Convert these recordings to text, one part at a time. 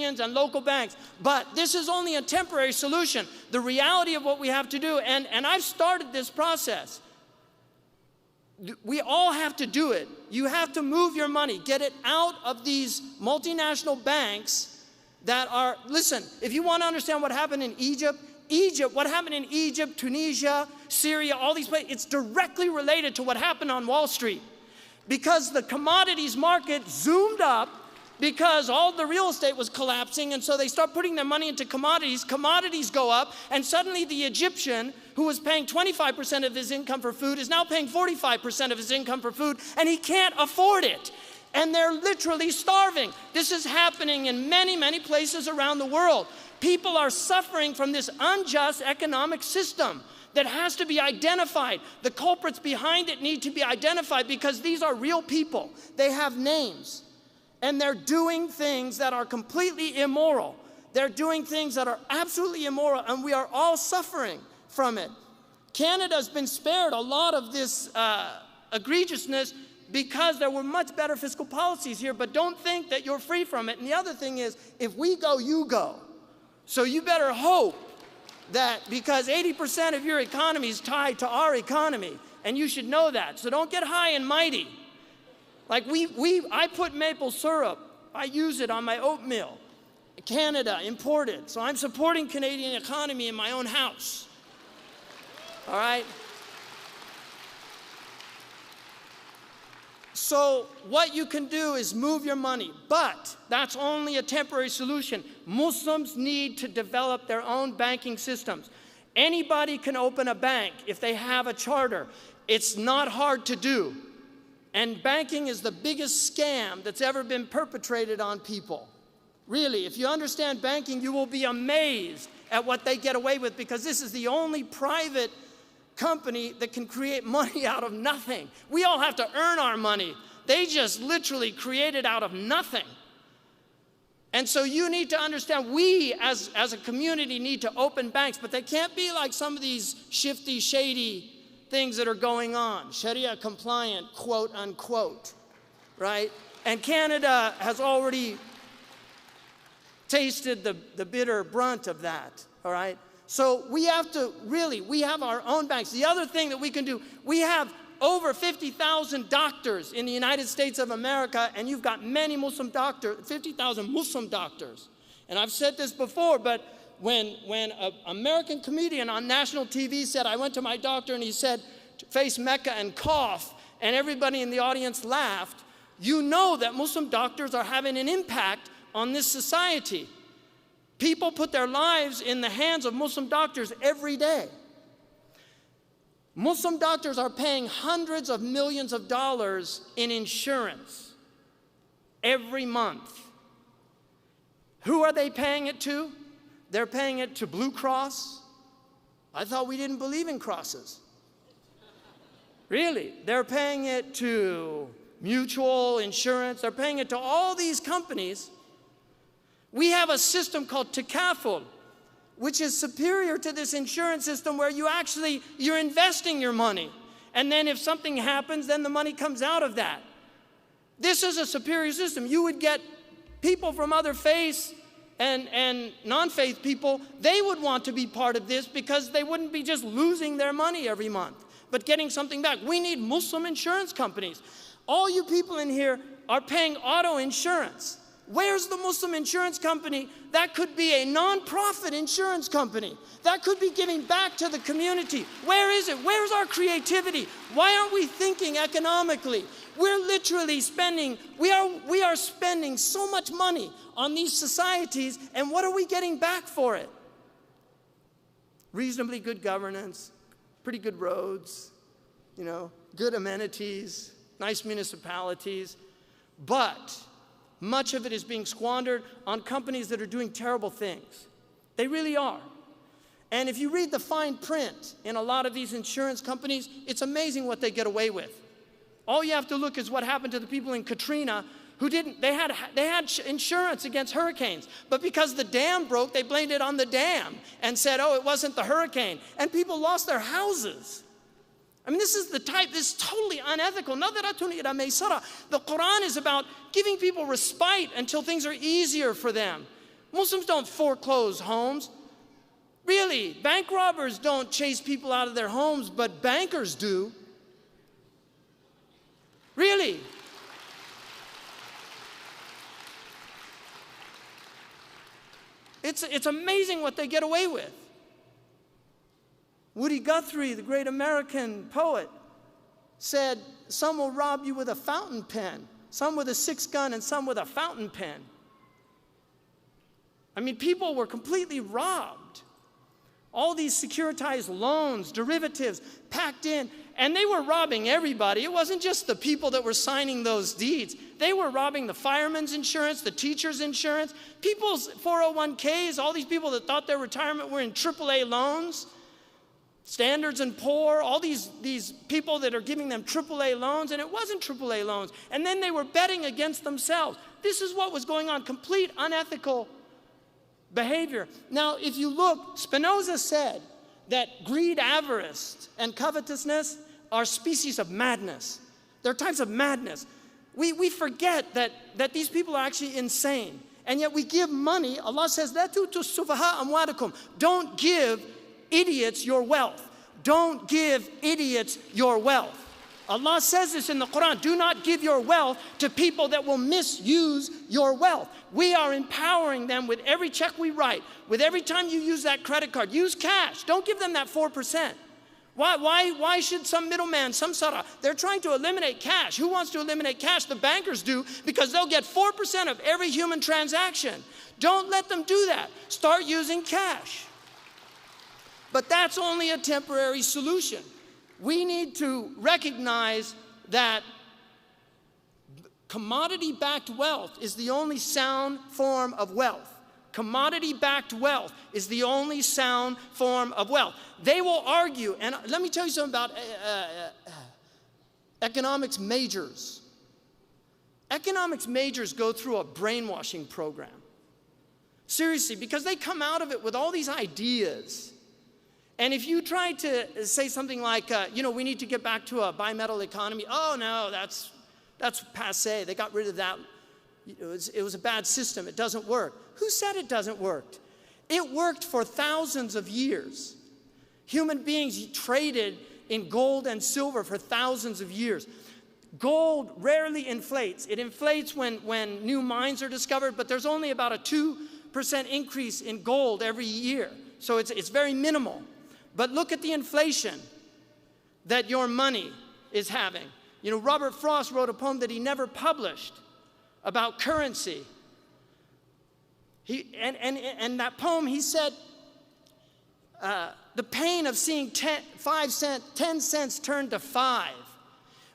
unions and local banks. But this is only a temporary solution. The reality of what we have to do, and I've started this process. We all have to do it. You have to move your money, get it out of these multinational banks that are, listen, if you want to understand what happened in Egypt, what happened in Egypt, Tunisia, Syria, all these places, it's directly related to what happened on Wall Street. Because the commodities market zoomed up because all the real estate was collapsing, and so they start putting their money into commodities. Commodities go up, and suddenly the Egyptian, who was paying 25% of his income for food, is now paying 45% of his income for food, and he can't afford it. And they're literally starving. This is happening in many, many places around the world. People are suffering from this unjust economic system that has to be identified. The culprits behind it need to be identified because these are real people. They have names. And they're doing things that are completely immoral. They're doing things that are absolutely immoral, and we are all suffering from it. Canada's been spared a lot of this egregiousness because there were much better fiscal policies here, but don't think that you're free from it. And the other thing is, if we go, you go. So you better hope that, because 80% of your economy is tied to our economy, and you should know that. So don't get high and mighty. Like I put maple syrup, I use it on my oatmeal. Canada, imported. So I'm supporting Canadian economy in my own house. All right? So what you can do is move your money, but that's only a temporary solution. Muslims need to develop their own banking systems. Anybody can open a bank if they have a charter. It's not hard to do. And banking is the biggest scam that's ever been perpetrated on people. Really, if you understand banking, you will be amazed at what they get away with, because this is the only private company that can create money out of nothing. We all have to earn our money. They just literally create it out of nothing. And so you need to understand, we as a community need to open banks, but they can't be like some of these shifty, shady things that are going on, Sharia compliant, quote unquote, right? And Canada has already tasted the bitter brunt of that, all right? So we have to really, we have our own banks. The other thing that we can do, we have over 50,000 doctors in the United States of America, and you've got many Muslim doctors, 50,000 Muslim doctors. And I've said this before, but when an American comedian on national TV said, I went to my doctor and he said, face Mecca and cough, and everybody in the audience laughed, you know that Muslim doctors are having an impact on this society. People put their lives in the hands of Muslim doctors every day. Muslim doctors are paying hundreds of millions of dollars in insurance every month. Who are they paying it to? They're paying it to Blue Cross. I thought we didn't believe in crosses. Really, they're paying it to Mutual Insurance. They're paying it to all these companies. We have a system called takaful, which is superior to this insurance system, where you're investing your money. And then if something happens, then the money comes out of that. This is a superior system. You would get people from other faiths and non-faith people, they would want to be part of this because they wouldn't be just losing their money every month, but getting something back. We need Muslim insurance companies. All you people in here are paying auto insurance. Where's the Muslim insurance company? That could be a non-profit insurance company. That could be giving back to the community. Where is it? Where's our creativity? Why aren't we thinking economically? We're literally spending, we are spending so much money on these societies, and what are we getting back for it? Reasonably good governance, pretty good roads, good amenities, nice municipalities, but much of it is being squandered on companies that are doing terrible things. They really are. And if you read the fine print in a lot of these insurance companies, it's amazing what they get away with. All you have to look is what happened to the people in Katrina who they had insurance against hurricanes, but because the dam broke, they blamed it on the dam and said, oh, it wasn't the hurricane. And people lost their houses. I mean, this is totally unethical. The Quran is about giving people respite until things are easier for them. Muslims don't foreclose homes. Really, bank robbers don't chase people out of their homes, but bankers do. Really. It's amazing what they get away with. Woody Guthrie, the great American poet, said, some will rob you with a fountain pen, some with a 6-gun, and some with a fountain pen. I mean, people were completely robbed. All these securitized loans, derivatives, packed in, and they were robbing everybody. It wasn't just the people that were signing those deeds. They were robbing the fireman's insurance, the teacher's insurance, people's 401ks, all these people that thought their retirement were in AAA loans, Standards and Poor, all these people that are giving them AAA loans, and it wasn't AAA loans. And then they were betting against themselves. This is what was going on, complete unethical behavior. Now, if you look, Spinoza said that greed, avarice, and covetousness are species of madness. They're types of madness. We forget that these people are actually insane. And yet we give money. Allah says, "La tu'tu sufaha amwalakum." Don't give idiots your wealth. Don't give idiots your wealth. Allah says this in the Quran. Do not give your wealth to people that will misuse your wealth. We are empowering them with every check we write, with every time you use that credit card. Use cash. Don't give them that 4%. Why should some middleman, some sarah? They're trying to eliminate cash. Who wants to eliminate cash? The bankers do, because they'll get 4% of every human transaction. Don't let them do that. Start using cash. But that's only a temporary solution. We need to recognize that commodity-backed wealth is the only sound form of wealth. Commodity-backed wealth is the only sound form of wealth. They will argue, and let me tell you something about economics majors. Economics majors go through a brainwashing program. Seriously, because they come out of it with all these ideas. And if you try to say something like, we need to get back to a bimetal economy. Oh, no, that's passé. They got rid of that. It was a bad system. It doesn't work. Who said it doesn't work? It worked for thousands of years. Human beings traded in gold and silver for thousands of years. Gold rarely inflates. It inflates when new mines are discovered, but there's only about a 2% increase in gold every year. So it's very minimal. But look at the inflation that your money is having. Robert Frost wrote a poem that he never published about currency. And that poem, he said, the pain of seeing 10 cents turn to 5.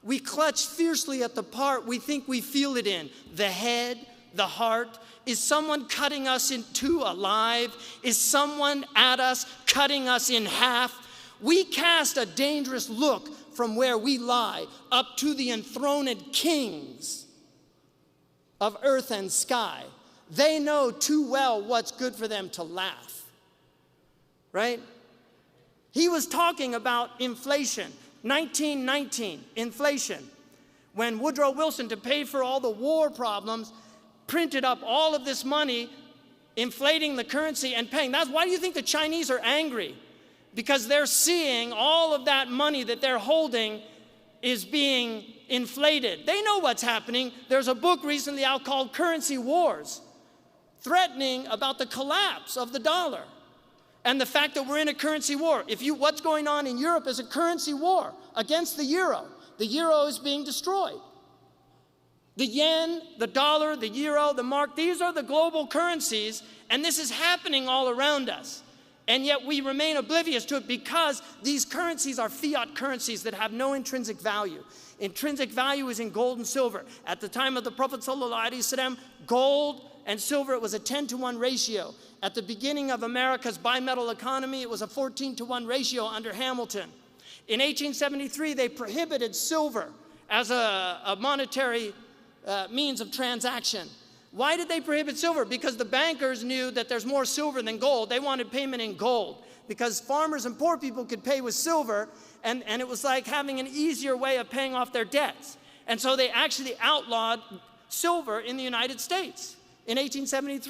We clutch fiercely at the part we think we feel it in, the head, the heart. Is someone cutting us in two alive? Is someone at us cutting us in half? We cast a dangerous look from where we lie up to the enthroned kings of earth and sky. They know too well what's good for them to laugh. Right? He was talking about inflation, 1919, inflation. When Woodrow Wilson, to pay for all the war problems, printed up all of this money, inflating the currency and paying. That's why do you think the Chinese are angry? Because they're seeing all of that money that they're holding is being inflated. They know what's happening. There's a book recently out called Currency Wars, threatening about the collapse of the dollar and the fact that we're in a currency war. What's going on in Europe is a currency war against the euro. The euro is being destroyed. The yen, the dollar, the euro, the mark, these are the global currencies, and this is happening all around us. And yet we remain oblivious to it because these currencies are fiat currencies that have no intrinsic value. Intrinsic value is in gold and silver. At the time of the Prophet ﷺ, gold and silver, it was a 10-to-1 ratio. At the beginning of America's bimetal economy, it was a 14-to-1 ratio under Hamilton. In 1873, they prohibited silver as a monetary means of transaction. Why did they prohibit silver? Because the bankers knew that there's more silver than gold. They wanted payment in gold because farmers and poor people could pay with silver, and it was like having an easier way of paying off their debts. And so they actually outlawed silver in the United States in 1873.